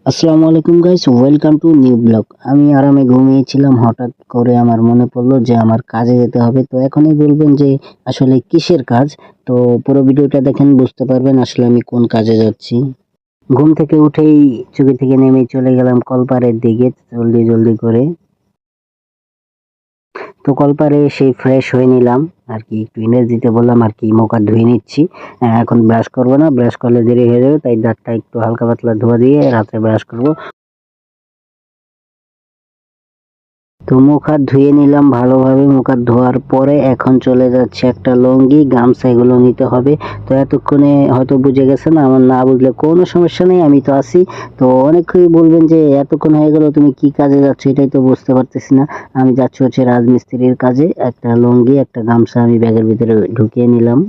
আসসালামু আলাইকুম guys, welcome to new blog. আমি আরামে ঘুমিয়েছিলাম, হঠাৎ করে আমার মনে পড়লো যে আমার কাজে যেতে হবে। তো এখনই বলবেন যে আসলে কিসের কাজ। তো পুরো ভিডিওটা দেখেন, বুঝতে পারবেন আসলে আমি কোন কাজে যাচ্ছি। ঘুম থেকে উঠেই চোখে থেকে নেমে চলে গেলাম কলপারের দিকে জলদি জলদি করে। তো কলপারে এসে ফ্রেশ হয়ে নিলাম আর কি, একটু এনার্জিতে বললাম আর কি, মুখ হাত ধুয়ে নিচ্ছি। এখন ব্রাশ করবো না, ব্রাশ করলে দেরি হয়ে যাবে, তাই দাঁতটা একটু হালকা পাতলা ধোয়া দিয়ে রাতে ব্রাশ করবো। তো মুখ হাত ধুয়ে নিলাম ভালোভাবে। মুখ হাত ধোয়ার পরে এখন চলে যাচ্ছে একটা লুঙ্গি গামছা এগুলো নিতে হবে। তো এতক্ষণে হয়তো বুঝে গেছেন, আমার না বুঝলে কোনো সমস্যা নেই, আমি তো আছি। তো অনেকেই বলবেন যে এতক্ষণ হয়ে গেল, তুমি কি কাজে যাচ্ছ, এটাই তো বুঝতে পারতেছি না। আমি যাচ্ছি হচ্ছে রাজমিস্ত্রির কাজে। একটা লুঙ্গি একটা গামছা আমি ব্যাগের ভিতরে ঢুকিয়ে নিলাম।